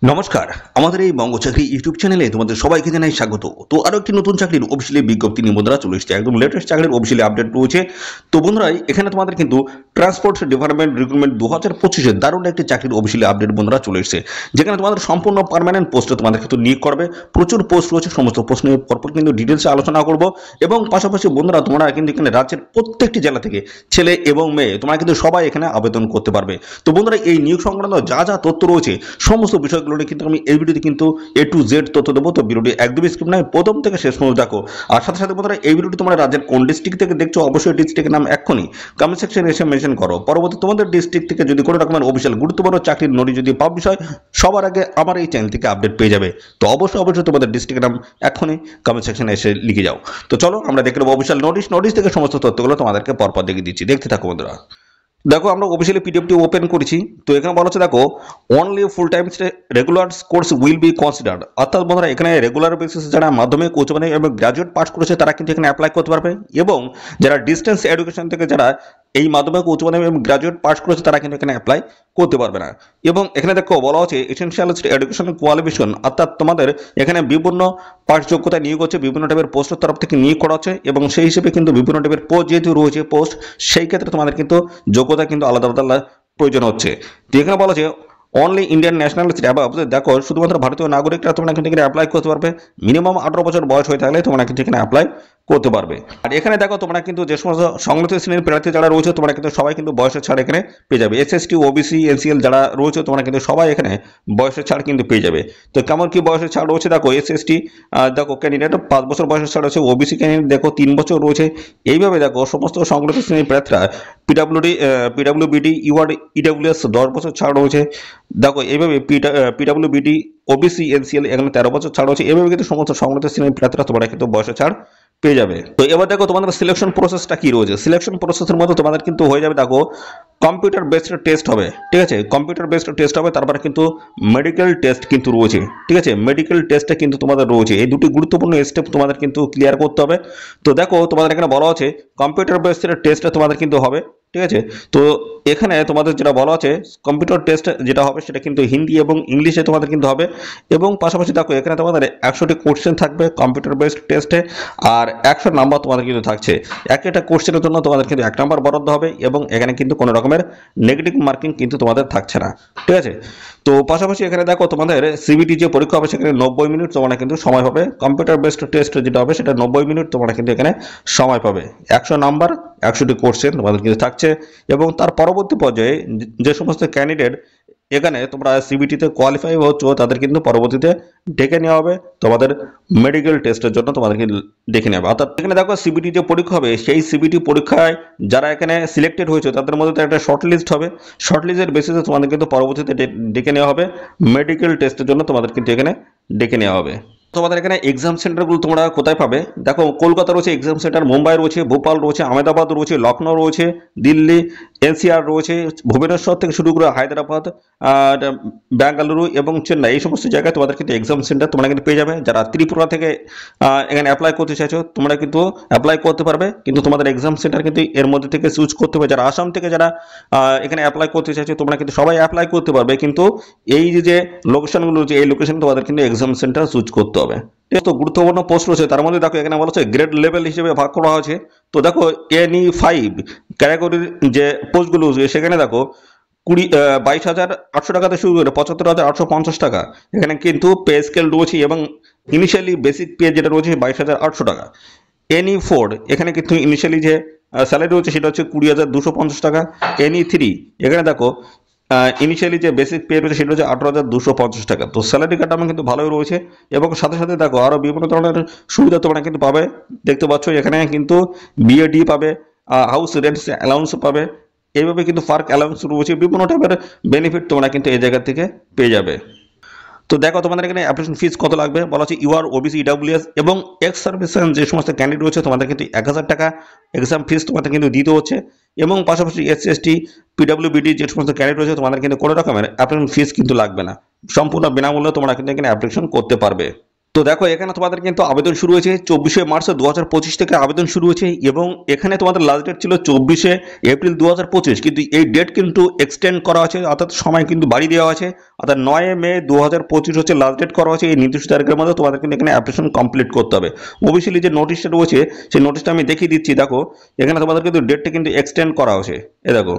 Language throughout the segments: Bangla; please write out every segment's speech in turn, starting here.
নমস্কার, আমাদের এই বঙ্গ চাকরি ইউটিউব চ্যানেলে তোমাদের সবাইকে জানাই স্বাগত। তো আরো একটি নতুন চাকরির অফিসিয়ালি বিজ্ঞপ্তি নিয়ে বন্ধুরা চলে এসেছে, একদম লেটেস্ট চাকরির অফিসিয়ালি আপডেট রয়েছে। তো বন্ধুরা এখানে তোমাদের কিন্তু ট্রান্সপোর্ট ডিপার্টমেন্ট রিক্রুটমেন্ট 2025-এর দারুণ একটি চাকরির অফিসিয়ালি আপডেট বন্ধুরা চলে এসেছে, যেখানে তোমাদের সম্পূর্ণ পার্মানেন্ট পোস্টে তোমাদের কিন্তু নিয়োগ করবে। প্রচুর পোস্ট রয়েছে, সমস্ত পোস্ট নিয়ে পরপর কিন্তু ডিটেলসে আলোচনা করব। এবং পাশাপাশি বন্ধুরা তোমরা কিন্তু এখানে রাজ্যের প্রত্যেকটি জেলা থেকে ছেলে এবং মেয়ে তোমরা কিন্তু সবাই এখানে আবেদন করতে পারবে। তো বন্ধুরা এই নিয়োগ সংক্রান্ত যা যা তথ্য রয়েছে সমস্ত বিষয়গুলো নিয়ে কিন্তু আমি এই ভিডিওতে কিন্তু A to Z তথ্য দেবো। তো ভিডিওটি একদমই স্কিপ নয়, প্রথম থেকে শেষ পর্যন্ত দেখো। আর সাথে সাথে বন্ধুরা এই ভিডিওটি তোমরা রাজ্যের কোন ডিস্ট্রিক্ট থেকে দেখছো অবশ্যই ডিস্ট্রিক্টের নাম এক্ষুনি কমেন্ট সেকশনে এসে মেনশন করো। পরবর্তী তোমাদের ডিস্ট্রিক্ট থেকে যদি কোনো রকমের অফিসিয়াল গুরুত্বপূর্ণ চাকরির নোটিশ যদি পাবলিশ হয় সবার আগে আমার এই চ্যানেল থেকে আপডেট পেয়ে যাবে। তো অবশ্যই তোমাদের ডিস্ট্রিক্টের নাম এক্ষুনি কমেন্ট সেকশনে এসে লিখে যাও। তো চলো আমরা দেখে নেবো অফিসিয়াল নোটিশ থেকে সমস্ত তথ্যগুলো তোমাদেরকে পরপর দেখিয়ে দিচ্ছি, দেখতে থাকো বন্ধুরা। দেখো আমরা অফিসিয়ালি পিডিএফটি ওপেন করেছি। তো এখানে বলা হচ্ছে দেখো only full time regular course will be considered, অর্থাৎ বন্ধুরা এখানে রেগুলার বেসিসে যারা মাধ্যমিক উচ্চ মাধ্যমিক এবং গ্রাজুয়েট পাস করেছে তারা কিন্তু এখানে অ্যাপ্লাই করতে পারবে। এবং যারা ডিস্টেন্স এডুকেশন থেকে যারা এই মাধ্যমিক উচ্চ মাধ্যমিক এবং গ্রাজুয়েট পাস করেছে তারা কিন্তু এখানে অ্যাপ্লাই করতে পারবে না। এবং এখানে দেখো বলা হচ্ছে এসেনশিয়াল এডুকেশন কোয়ালিফিকেশন, অর্থাৎ তোমাদের এখানে বিভিন্ন পাস যোগ্যতা নিয়োগ হচ্ছে, বিভিন্ন টাইপের পোস্টের তরফ থেকে নিয়োগ করা হচ্ছে। এবং সেই হিসেবে কিন্তু বিভিন্ন টাইপের পোস্ট যেহেতু রয়েছে পোস্ট, সেই ক্ষেত্রে তোমাদের কিন্তু যোগ্যতা কিন্তু আলাদা আলাদা প্রয়োজন হচ্ছে। তো এখানে বলা হচ্ছে অনলি ইন্ডিয়ান ন্যাশনালিটি অ্যাবাভ, দেখো শুধুমাত্র ভারতীয় নাগরিকরা তোমরা কিন্তু এখানে অ্যাপ্লাই করতে পারবে। মিনিমাম 18 বছর বয়স হয়ে থাকলে তোমরা কিন্তু এখানে অ্যাপ্লাই করতে পারবে। আর এখানে দেখো তোমরা কিন্তু যে সমস্ত সংরক্ষিত শ্রেণীর প্রার্থী যারা রয়েছে তোমরা কিন্তু সবাই কিন্তু বয়সের ছাড় এখানে পেয়ে যাবে। এসএসটি ওবিসি এনসিএল যারা রয়েছে তোমরা কিন্তু সবাই এখানে বয়সের ছাড় কিন্তু পেয়ে যাবে। তো কেমন কি বয়সের ছাড় রয়েছে দেখো, এসএসটি দেখো ক্যান্ডিডেট 5 বছর বয়সের ছাড় রয়েছে, ওবিসি ক্যান্ডিডেট দেখো 3 বছর রয়েছে। এইভাবে দেখো সমস্ত সংরক্ষিত শ্রেণীর প্রার্থীরা পিডাব্লিউবিডি ইডাব্লিউএস 10 বছর ছাড় রয়েছে। দেখো এইভাবে পিডাব্লিউবিডি ওবিসি এনসিএল এখানে 13 বছর ছাড় রয়েছে। এভাবে কিন্তু সমস্ত সংরক্ষিত শ্রেণীর প্রার্থীরা তোমরা কিন্তু বয়সের ছাড় পেয়ে যাবে। তো এবার দেখো তোমাদের সিলেকশন প্রসেসটা কি রয়েছে। সিলেকশন প্রসেসের মধ্যে তোমাদের কিন্তু হয়ে যাবে দেখো কম্পিউটার বেসড টেস্ট হবে, ঠিক আছে, কম্পিউটার বেসড টেস্ট হবে। তারপরে কিন্তু মেডিকেল টেস্ট কিন্তু রয়েছে, ঠিক আছে, মেডিকেল টেস্টে কিন্তু তোমাদের রয়েছে এই দুটি গুরুত্বপূর্ণ স্টেপ তোমাদের কিন্তু ক্লিয়ার করতে হবে। তো দেখো তোমাদের এখানে বলা আছে কম্পিউটার বেসড টেস্টটা তোমাদের কিন্তু হবে, ঠিক আছে। তো এখানে তোমাদের যেটা বলা আছে কম্পিউটার টেস্ট যেটা হবে সেটা কিন্তু হিন্দি এবং ইংলিশে তোমাদের কিন্তু হবে। এবং পাশাপাশি দেখো এখানে তোমাদের 100টি কোশ্চেন থাকবে কম্পিউটার বেসড টেস্টে, আর 100 নাম্বার তোমাদের কিন্তু থাকছে। একটা কোশ্চেনের জন্য তোমাদের কিন্তু 1 নাম্বার বরাদ্দ হবে। এবং এখানে কিন্তু কোনো রকমের নেগেটিভ মার্কিং কিন্তু তোমাদের থাকছে না, ঠিক আছে। তো পাশাপাশি এখানে দেখো তোমাদের সিবিটি যে পরীক্ষা হবে সেখানে 90 মিনিট তোমরা কিন্তু সময় পাবে। কম্পিউটার বেসড টেস্ট যেটা হবে সেটা 90 মিনিট তোমরা কিন্তু এখানে সময় পাবে। 100 নাম্বার 100টি কোশ্চেন তোমাদের কিন্তু থাকছে। এবং তার পরবর্তী পর্যায়ে যে সমস্ত ক্যান্ডিডেট এখানে তোমরা সিবিটিতে কোয়ালিফাই হচ্ছ তাদের কিন্তু পরবর্তীতে ডেকে নেওয়া হবে তোমাদের মেডিকেল টেস্টের জন্য, তোমাদেরকে ডেকে নেওয়া হবে। অর্থাৎ এখানে দেখো সিবিটি যে পরীক্ষা হবে সেই সিবিটি পরীক্ষায় যারা এখানে সিলেক্টেড হয়েছে তাদের মধ্যে একটা শর্ট লিস্ট হবে। শর্ট লিস্টের বেসিসে তোমাদের কিন্তু পরবর্তীতে ডেকে নেওয়া হবে মেডিকেল টেস্টের জন্য, তোমাদের কিন্তু এখানে ডেকে নেওয়া হবে। তোমাদের এখানে এক্সাম সেন্টারগুলো তোমরা কোথায় পাবে দেখো, কলকাতা রয়েছে এক্সাম সেন্টার, মুম্বাই রয়েছে, ভোপাল রয়েছে, আহমেদাবাদ রয়েছে, লখনৌ রয়েছে, দিল্লি এনসিআর রয়েছে, ভুবনেশ্বর থেকে শুরু করে হায়দ্রাবাদ, বেঙ্গালুরু এবং চেন্নাই, এই সমস্ত জায়গায় তোমাদের কিন্তু এক্সাম সেন্টার তোমরা কিন্তু পেয়ে যাবে। যারা ত্রিপুরা থেকে এখানে অ্যাপ্লাই করতে চাইছো তোমরা কিন্তু অ্যাপ্লাই করতে পারবে, কিন্তু তোমাদের এক্সাম সেন্টার কিন্তু এর মধ্যে থেকে চুজ করতে হবে। যারা আসাম থেকে যারা এখানে অ্যাপ্লাই করতে চাইছো তোমরা কিন্তু সবাই অ্যাপ্লাই করতে পারবে, কিন্তু এই যে লোকেশনগুলো রয়েছে এই লোকেশন তোমাদের কিন্তু এক্সাম সেন্টার চুজ করতে হবে। তো গুরুত্বপূর্ণ পোস্ট রয়েছে, তার মধ্যে দেখো এখানে বলা হচ্ছে গ্রেড লেভেল হিসেবে ভাগ করা হয়েছে। তো দেখো NE5 ক্যাটাগরির যে পোস্টগুলো সেখানে দেখো 22,800 টাকাতে শুরু করে 75,850 টাকা এখানে কিন্তু পে স্কেল রয়েছে। এবং ইনিশিয়ালি বেসিক পে যেটা রয়েছে 22,800 টাকা। NE4 এখানে কিন্তু ইনিশিয়ালি যে স্যালারি রয়েছে সেটা হচ্ছে 20,250 টাকা। NE3 এখানে দেখো ইনিশিয়ালি যে বেসিক পে রয়েছে সেটা হচ্ছে 18,250 টাকা। তো স্যালারি কাঠামো কিন্তু ভালোই রয়েছে। এবং সাথে সাথে দেখো আরও বিভিন্ন ধরনের সুবিধা তোমরা কিন্তু পাবে, দেখতে পাচ্ছ এখানে কিন্তু বিএডি পাবে, হাউস রেন্টস অ্যালাউন্স পাবে। এইভাবে কিন্তু পার্ক অ্যালাউন্স রয়েছে, বিভিন্ন টাইপের বেনিফিট তোমরা কিন্তু এই জায়গা থেকে পেয়ে যাবে। তো দেখো তোমাদের এখানে অ্যাপ্লিকেশন ফিস কত লাগবে বলা হচ্ছে ইউআর ওবিসি ইডাব্লিউএস এবং এক্স সার্ভিসম্যান যে সমস্ত ক্যান্ডিডেট রয়েছে তোমাদের কিন্তু 1,000 টাকা এক্সাম ফিস তোমাদের কিন্তু দিতে হচ্ছে। এবং পাশাপাশি SC/ST পিডাব্লিউবিডি যে সমস্ত ক্যান্ডিডেট রয়েছে তোমাদের কিন্তু কোনো রকমের অ্যাপ্লিকেশন ফিস কিন্তু লাগবে না, সম্পূর্ণ বিনামূল্যে তোমরা কিন্তু এখানে অ্যাপ্লিকেশন করতে পারবে। তো দেখো এখানে তোমাদের কিন্তু আবেদন শুরু হয়েছে 24শে মার্চ 2025 থেকে আবেদন শুরু হয়েছে এবং এখানে তোমাদের লাস্ট ডেট ছিল 24শে এপ্রিল 2025, কিন্তু এই ডেট কিন্তু এক্সটেন্ড করা আছে, অর্থাৎ সময় কিন্তু বাড়িয়ে দেওয়া আছে, অর্থাৎ 9 মে 2025 হচ্ছে লাস্ট ডেট করা হয়েছে। এই নির্দিষ্ট তারিখের মধ্যে তোমাদের কিন্তু এখানে অ্যাপ্লিকেশন কমপ্লিট করতে হবে। অফিসিয়ালি যে নোটিশটা রয়েছে সেই নোটিশটা আমি দেখিয়ে দিচ্ছি। দেখো এখানে তোমাদের কিন্তু ডেটটা কিন্তু এক্সটেন্ড করা হয়েছে। দেখো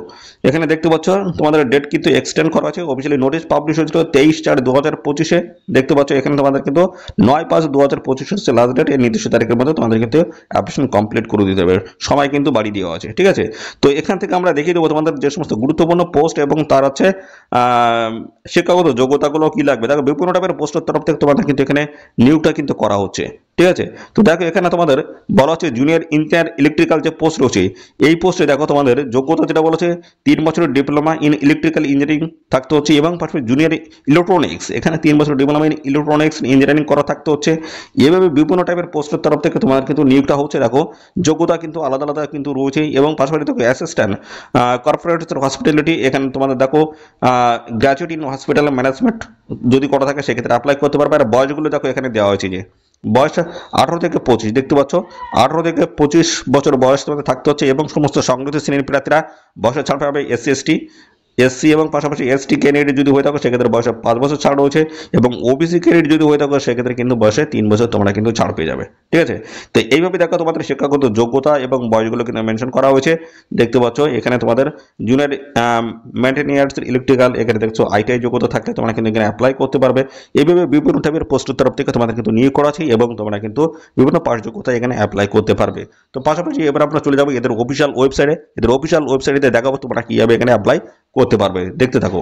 এখানে দেখতে পাচ্ছ তোমাদের ডেট কিন্তু এক্সটেন্ড করা আছে। অফিসিয়ালি নোটিশ পাবলিশ হয়েছিল 23/4/2025-এ। দেখতে পাচ্ছ এখানে তোমাদের কিন্তু 9/5/2025 হচ্ছে লাস্ট ডেট। এই নির্দিষ্ট তারিখের মধ্যে তোমাদের কিন্তু অ্যাপ্লিকেশন কমপ্লিট করে দিতে হবে, সময় কিন্তু বাড়িয়ে দেওয়া আছে। ঠিক আছে, তো এখান থেকে আমরা দেখিয়ে দেবো তোমাদের যে সমস্ত গুরুত্বপূর্ণ পোস্ট এবং তার হচ্ছে শিক্ষাগত যোগ্যতাগুলো কি লাগবে। দেখো বিভিন্ন টাইপের পোস্টের তরফ থেকে তোমাদের কিন্তু এখানে নিয়োগটা কিন্তু করা হচ্ছে। ঠিক আছে, তো দেখো এখানে তোমাদের বলা হচ্ছে জুনিয়র ইঞ্জিনিয়ার ইলেকট্রিক্যাল যে পোস্ট রয়েছে, এই পোস্টে দেখো তোমাদের যোগ্যতা যেটা বলা হচ্ছে 3 বছরের ডিপ্লোমা ইন ইলেকট্রিক্যাল ইঞ্জিনিয়ারিং থাকতে হচ্ছে এবং পাশাপাশি জুনিয়র ইলেকট্রনিক্স, এখানে 3 বছর ডিপ্লোমা ইন ইলেকট্রনিক্স ইঞ্জিনিয়ারিং করা থাকতে হচ্ছে। এভাবে বিভিন্ন টাইপের পোস্টের তরফ থেকে তোমাদের কিন্তু নিয়োগটা হচ্ছে। দেখো যোগ্যতা কিন্তু আলাদা আলাদা কিন্তু রয়েছে এবং পাশাপাশি দেখো অ্যাসিস্ট্যান্ট কর্পোরেট হসপিটালিটি, এখানে তোমাদের দেখো গ্র্যাজুয়েট ইন হসপিটাল ম্যানেজমেন্ট যদি করা থাকে সেক্ষেত্রে অ্যাপ্লাই করতে পারবে। আর বয়সগুলো দেখো এখানে দেওয়া হয়েছে যে বয়স 18 থেকে 25, দেখতে পাচ্ছ 18 থেকে 25 বছর বয়স তোমাদের থাকতে হচ্ছে এবং সমস্ত সংগঠিত শ্রেণীর প্রার্থীরা বয়সের ছাড় পাবে। এসসি এবং পাশাপাশি এসটি ক্যান্ডিডেট যদি হয়ে থাকো সেক্ষেত্রে বয়সে 5 বছর ছাড় রয়েছে এবং ওবিসি ক্যান্ডিডেট যদি হয়ে থাকো সেক্ষেত্রে কিন্তু বয়সে 3 বছর তোমরা কিন্তু ছাড় পেয়ে যাবে। ঠিক আছে, তো এইভাবে দেখো তোমাদের শিক্ষাগত যোগ্যতা এবং বয়সগুলো কিন্তু মেনশন করা হয়েছে। দেখতে পাচ্ছ এখানে তোমাদের জুনিয়র মেইনটেনিয়ার্স ইলেকট্রিক্যাল, এখানে দেখছো আইটিআই যোগ্যতা থাকলে তোমরা কিন্তু এখানে অ্যাপ্লাই করতে পারবে। এইভাবে বিভিন্ন টাইপের পোস্টের তরফ থেকে তোমাদের কিন্তু নিয়োগ করা আছে এবং তোমরা কিন্তু বিভিন্ন পাস যোগ্যতা এখানে অ্যাপ্লাই করতে পারবে। তো পাশাপাশি এবার আমরা চলে যাবো এদের অফিসিয়াল ওয়েবসাইটে। এদের অফিসিয়াল ওয়েবসাইটে দেখাবো তোমরা কিভাবে এখানে অ্যাপ্লাই করতে পারবে, দেখতে থাকো।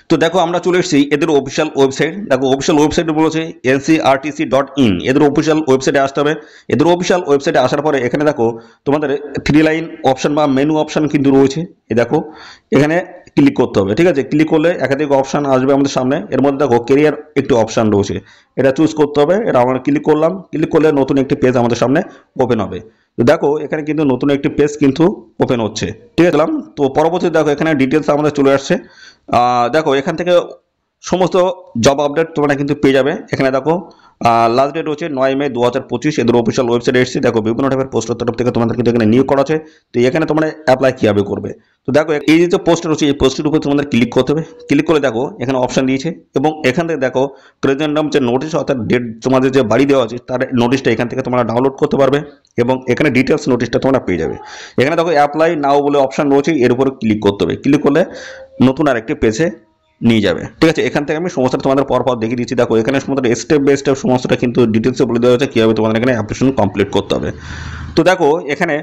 তো দেখো আমরা চলে এসেছি এদের অফিসিয়াল ওয়েবসাইট। দেখো অফিসিয়াল ওয়েবসাইট বলেছে ncrtc.in, এদের অফিসিয়াল ওয়েবসাইটে আসতে হবে। এদের অফিসিয়াল ওয়েবসাইটে আসার পরে এখানে দেখো তোমাদের 3 লাইন অপশন বা মেনু অপশন কিন্তু রয়েছে। দেখো এখানে ক্লিক করতে হবে। ঠিক আছে, ক্লিক করলে একাধিক অপশন আসবে আমাদের সামনে। এর মধ্যে দেখো কেরিয়ার একটি অপশন রয়েছে, এটা চুজ করতে হবে। এটা আমরা ক্লিক করলাম, ক্লিক করলে নতুন একটি পেজ আমাদের সামনে ওপেন হবে। তো দেখো এখানে কিন্তু নতুন একটি পেজ কিন্তু ওপেন হচ্ছে। ঠিক আছে, তো পরবর্তী দেখো এখানে ডিটেলস আমাদের চলে আসছে। দেখো এখান থেকে সমস্ত জব আপডেট তোমরা কিন্তু পেয়ে যাবে। এখানে দেখো লাস্ট ডেট হচ্ছে 9 মে 2025, এদের অফিসিয়াল ওয়েবসাইটে এসেছে। দেখো বিভিন্ন টাইপের পোস্টের তরফ থেকে তোমাদের কিন্তু এখানে নিয়োগ করা আছে। তো এখানে তোমরা অ্যাপ্লাই কীভাবে করবে। তো দেখো এই যে পোস্ট রয়েছে এই পোস্টের উপর তোমাদের ক্লিক করতে হবে। ক্লিক করে দেখো এখানে অপশন দিয়েছে এবং এখান থেকে দেখো প্রেজেন্টাম যে নোটিশ অর্থাৎ ডেট তোমাদের যে বাড়ি দেওয়া আছে তার নোটিশটা এখান থেকে তোমরা ডাউনলোড করতে পারবে এবং এখানে ডিটেলস নোটিশটা তোমরা পেয়ে যাবে। এখানে দেখো অ্যাপ্লাই নাও বলে অপশন রয়েছে, এর উপর ক্লিক করতে হবে। ক্লিক করলে নতুন আরেকটি পেজে নিয়ে যাবে। ঠিক আছে, এখান থেকে আমি সমস্তটা তোমাদের পর দেখিয়ে দিচ্ছি। দেখো এখানে সমস্ত স্টেপ বাই স্টেপ সমস্তটা কিন্তু ডিটেলসে বলে দেওয়া হয়েছে কীভাবে তোমাদের এখানে অ্যাপ্লিকেশন কমপ্লিট করতে হবে। তো দেখো এখানে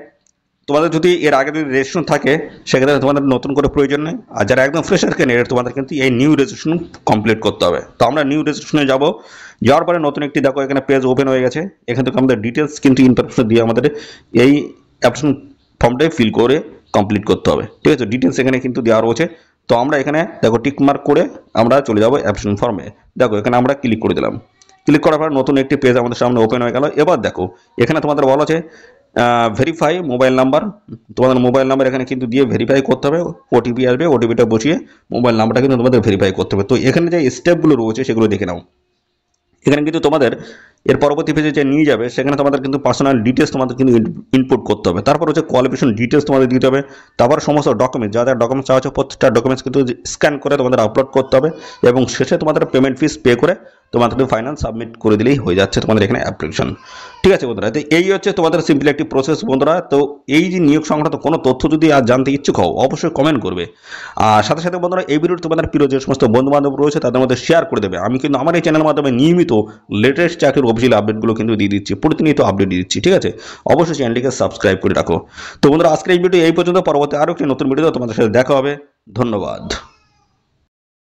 তোমাদের যদি এর আগে যদি রেজিস্ট্রেশন থাকে সেক্ষেত্রে তোমাদের নতুন করে প্রয়োজন নেই। আর যারা একদম ফ্রেশার ক্যান্ডিডেট তোমাদের কিন্তু এই নিউ রেজিস্ট্রেশন কমপ্লিট করতে হবে। তো আমরা নিউ রেজিস্ট্রেশনে যাবো। যাওয়ার পরে নতুন একটি দেখো এখানে পেজ ওপেন হয়ে গেছে। এখান থেকে আমাদের ডিটেলস কিন্তু ইনফরমেশন দিয়ে আমাদের এই অ্যাপ্লিকেশন ফর্মটাই ফিল করে কমপ্লিট করতে হবে। ঠিক আছে, ডিটেলস এখানে কিন্তু দেওয়া রয়েছে। তো আমরা এখানে দেখো টিক মার্ক করে আমরা চলে যাবো অ্যাপ্লিকেশন ফর্মে। দেখো এখানে আমরা ক্লিক করে দিলাম। ক্লিক করার পর নতুন একটি পেজ আমাদের সামনে ওপেন হয়ে গেল। এবার দেখো এখানে তোমাদের বলা আছে ভেরিফাই মোবাইল নাম্বার। তোমাদের মোবাইল নাম্বার এখানে কিন্তু দিয়ে ভেরিফাই করতে হবে। ওটিপি আসবে, ওটিপিটা বসিয়ে মোবাইল নাম্বারটা কিন্তু তোমাদের ভেরিফাই করতে হবে। তো এখানে যে স্টেপগুলো রয়েছে সেগুলো দেখে নাও। এখানে কিন্তু তোমাদের এর পরবর্তী পেজে যে নিয়ে যাবে সেখানে তোমাদের কিন্তু পার্সোনাল ডিটেলস তোমাদের কিন্তু ইনপুট করতে হবে। তারপর হচ্ছে কোয়ালিফিকেশন ডিটেলস তোমাদের দিতে হবে। তারপর সমস্ত ডকুমেন্টস যা যা ডকুমেন্টস চাওয়া হচ্ছে প্রত্যেকটা ডকুমেন্টস কিন্তু স্ক্যান করে তোমাদের আপলোড করতে হবে এবং শেষে তোমাদের পেমেন্ট ফিস পে করে তোমাদের ফাইনাল সাবমিট করে দিলেই হয়ে যাচ্ছে তোমাদের এখানে অ্যাপ্লিকেশন। ঠিক আছে বন্ধুরা, তো এই হচ্ছে তোমাদের সিম্পলি একটি প্রসেস বন্ধুরা। তো এই যে নিয়োগ সংক্রান্ত কোনো তথ্য যদি আর জানতে ইচ্ছুক হও অবশ্যই কমেন্ট করবে। আর সাথে সাথে বন্ধুরা এই ভিডিওটি তোমাদের প্রিয় যে সমস্ত বন্ধু বান্ধব রয়েছে তাদের মধ্যে শেয়ার করে দেবে। আমি কিন্তু আমার এই চ্যানেলের মাধ্যমে নিয়মিত লেটেস্ট চাকরির অফিসিয়াল আপডেটগুলো কিন্তু দিয়ে দিচ্ছি, প্রতিনিয়ত আপডেট দিয়ে দিচ্ছি। ঠিক আছে, অবশ্যই চ্যানেলটিকে সাবস্ক্রাইব করে রাখো। তো বন্ধুরা আজকের এই ভিডিও এই পর্যন্ত, পরবর্তী আরও একটি নতুন ভিডিও তোমাদের সাথে দেখা হবে। ধন্যবাদ।